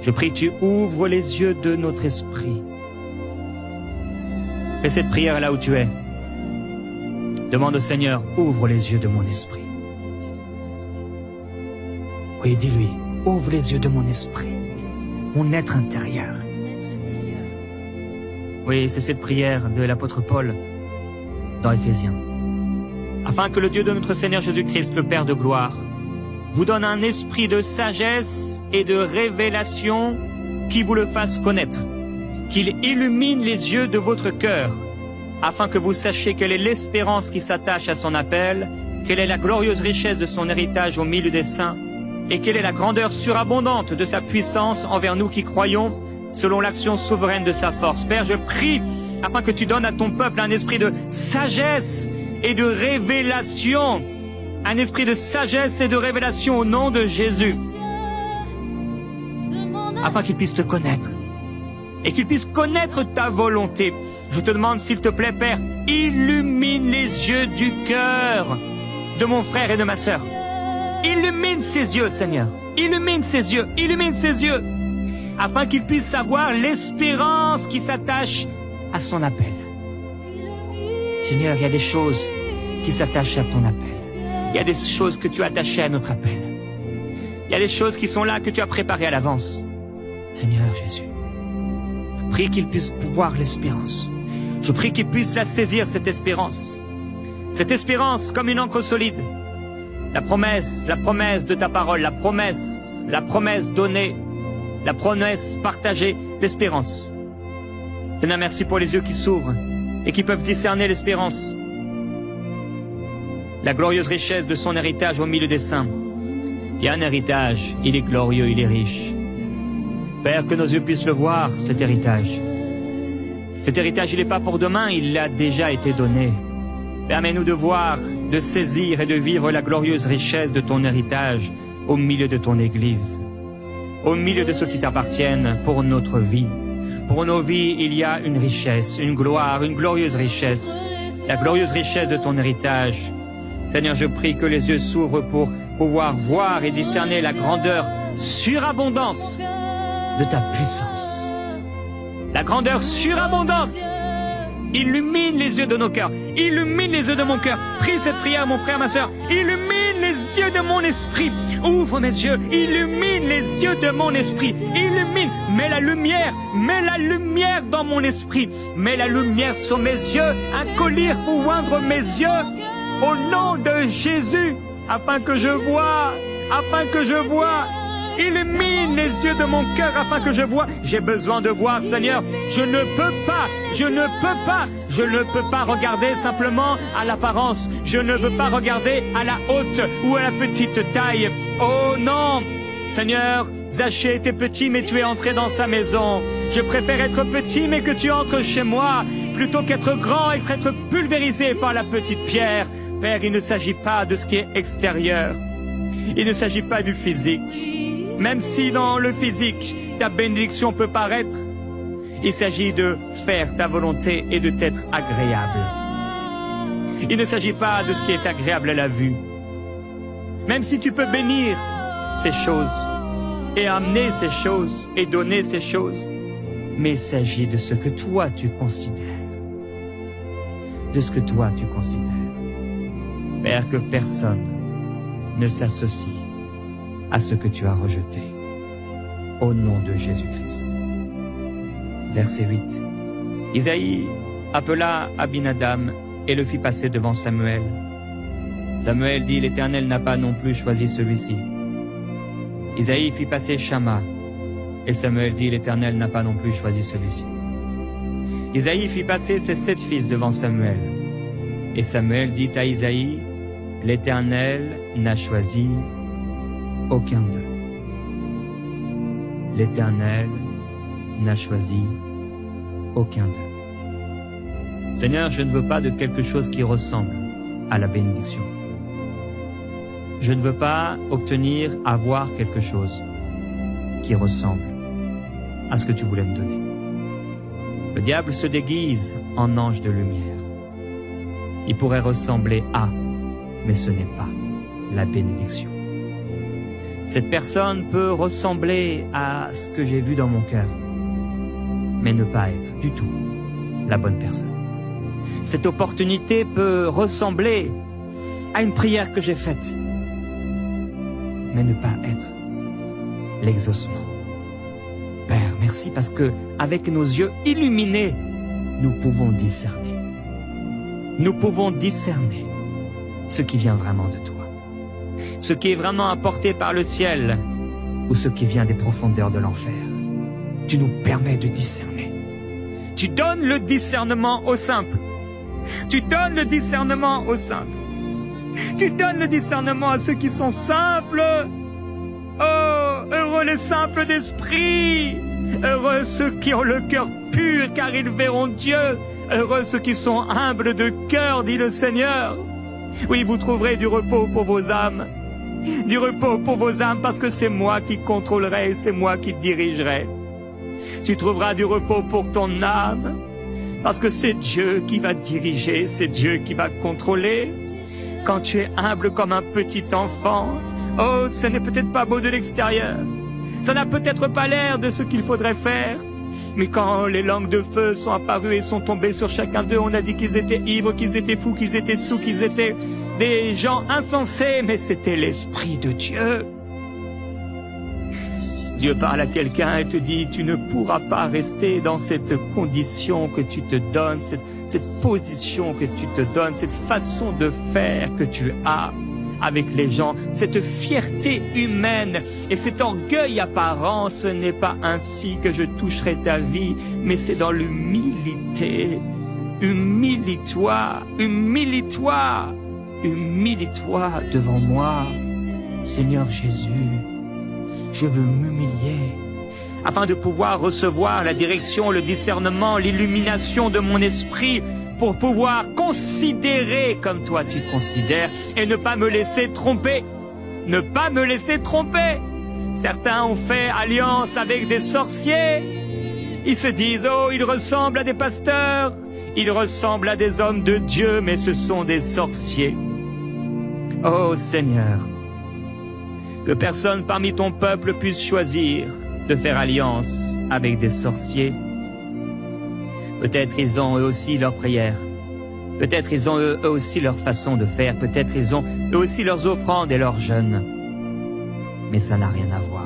Je prie que tu ouvres les yeux de notre esprit. Fais cette prière là où tu es. Demande au Seigneur, ouvre les yeux de mon esprit. Oui, dis-lui, ouvre les yeux de mon esprit, mon être intérieur. Oui, c'est cette prière de l'apôtre Paul dans Éphésiens. Afin que le Dieu de notre Seigneur Jésus-Christ, le Père de gloire, vous donne un esprit de sagesse et de révélation qui vous le fasse connaître, qu'il illumine les yeux de votre cœur, afin que vous sachiez quelle est l'espérance qui s'attache à son appel, quelle est la glorieuse richesse de son héritage au milieu des saints, et quelle est la grandeur surabondante de sa puissance envers nous qui croyons, selon l'action souveraine de sa force. Père, je prie afin que tu donnes à ton peuple un esprit de sagesse et de révélation, un esprit de sagesse et de révélation au nom de Jésus, afin qu'il puisse te connaître et qu'il puisse connaître ta volonté. Je te demande, s'il te plaît, Père, illumine les yeux du cœur de mon frère et de ma sœur. Illumine ses yeux, Seigneur. Illumine ses yeux, illumine ses yeux, afin qu'il puisse savoir l'espérance qui s'attache à son appel. Seigneur, il y a des choses qui s'attachent à ton appel. Il y a des choses que tu as attachées à notre appel. Il y a des choses qui sont là que tu as préparées à l'avance. Seigneur Jésus, je prie qu'il puisse voir l'espérance. Je prie qu'il puisse la saisir, cette espérance. Cette espérance comme une encre solide. La promesse de ta parole, la promesse donnée, la promesse partagée, l'espérance. Seigneur, merci pour les yeux qui s'ouvrent et qui peuvent discerner l'espérance. La glorieuse richesse de son héritage au milieu des saints. Il y a un héritage, il est glorieux, il est riche. Père, que nos yeux puissent le voir, cet héritage. Cet héritage, il n'est pas pour demain, il a déjà été donné. Permets-nous de voir, de saisir et de vivre la glorieuse richesse de ton héritage au milieu de ton Église, au milieu de ceux qui t'appartiennent pour notre vie. Pour nos vies, il y a une richesse, une gloire, une glorieuse richesse, la glorieuse richesse de ton héritage. Seigneur, je prie que les yeux s'ouvrent pour pouvoir voir et discerner la grandeur surabondante de ta puissance. La grandeur surabondante. Illumine les yeux de nos cœurs. Illumine les yeux de mon cœur. Prie cette prière, mon frère, ma sœur. Illumine les yeux de mon esprit. Ouvre mes yeux. Illumine les yeux de mon esprit. Illumine. Mets la lumière dans mon esprit. Mets la lumière sur mes yeux. Un collier pour oindre mes yeux. Au nom de Jésus. Afin que je vois. Illumine les yeux de mon cœur afin que je vois. J'ai besoin de voir, Seigneur. Je ne peux pas regarder simplement à l'apparence. Je ne veux pas regarder à la haute ou à la petite taille. Oh non, Seigneur, Zachée était petit mais tu es entré dans sa maison. Je préfère être petit mais que tu entres chez moi plutôt qu'être grand et être pulvérisé par la petite pierre. Père, il ne s'agit pas de ce qui est extérieur. Il ne s'agit pas du physique. Même si dans le physique, ta bénédiction peut paraître, il s'agit de faire ta volonté et de t'être agréable. Il ne s'agit pas de ce qui est agréable à la vue. Même si tu peux bénir ces choses et amener ces choses et donner ces choses, mais il s'agit de ce que toi tu considères. De ce que toi tu considères. Père, que personne ne s'associe à ce que tu as rejeté. Au nom de Jésus-Christ. Verset 8. Isaïe appela Abinadam et le fit passer devant Samuel. Samuel dit, l'Éternel n'a pas non plus choisi celui-ci. Isaïe fit passer Shama, et Samuel dit, l'Éternel n'a pas non plus choisi celui-ci. Isaïe fit passer ses 7 fils devant Samuel. Et Samuel dit à Isaïe, l'Éternel n'a choisi aucun d'eux. L'Éternel n'a choisi aucun d'eux. Seigneur, je ne veux pas de quelque chose qui ressemble à la bénédiction. Je ne veux pas avoir quelque chose qui ressemble à ce que tu voulais me donner. Le diable se déguise en ange de lumière. Il pourrait ressembler à, mais ce n'est pas la bénédiction. Cette personne peut ressembler à ce que j'ai vu dans mon cœur, mais ne pas être du tout la bonne personne. Cette opportunité peut ressembler à une prière que j'ai faite, mais ne pas être l'exaucement. Père, merci parce que avec nos yeux illuminés, nous pouvons discerner. Nous pouvons discerner ce qui vient vraiment de toi, ce qui est vraiment apporté par le ciel ou ce qui vient des profondeurs de l'enfer. Tu nous permets de discerner. Tu donnes le discernement aux simples. Tu donnes le discernement aux simples. Tu donnes le discernement à ceux qui sont simples. Oh, heureux les simples d'esprit. Heureux ceux qui ont le cœur pur, car ils verront Dieu. Heureux ceux qui sont humbles de cœur, dit le Seigneur. Oui, vous trouverez du repos pour vos âmes. Du repos pour vos âmes, parce que c'est moi qui contrôlerai, c'est moi qui dirigerai. Tu trouveras du repos pour ton âme, parce que c'est Dieu qui va diriger, c'est Dieu qui va contrôler. Quand tu es humble comme un petit enfant, oh, ce n'est peut-être pas beau de l'extérieur. Ça n'a peut-être pas l'air de ce qu'il faudrait faire. Mais quand les langues de feu sont apparues et sont tombées sur chacun d'eux, on a dit qu'ils étaient ivres, qu'ils étaient fous, qu'ils étaient saouls, qu'ils étaient des gens insensés, mais c'était l'Esprit de Dieu. Dieu parle à quelqu'un et te dit, tu ne pourras pas rester dans cette condition que tu te donnes, cette position que tu te donnes, cette façon de faire que tu as avec les gens, cette fierté humaine et cet orgueil apparent. Ce n'est pas ainsi que je toucherai ta vie, mais c'est dans l'humilité. Humilie-toi, humilie-toi, humilie-toi devant moi, Seigneur Jésus. Je veux m'humilier afin de pouvoir recevoir la direction, le discernement, l'illumination de mon esprit pour pouvoir considérer comme toi tu considères et ne pas me laisser tromper. Ne pas me laisser tromper. Certains ont fait alliance avec des sorciers. Ils se disent, oh, ils ressemblent à des pasteurs, ils ressemblent à des hommes de Dieu, mais ce sont des sorciers. Oh Seigneur, que personne parmi ton peuple puisse choisir de faire alliance avec des sorciers. Peut-être ils ont eux aussi leurs prières. Peut-être ils ont eux aussi leur façon de faire. Peut-être ils ont eux aussi leurs offrandes et leurs jeûnes. Mais ça n'a rien à voir.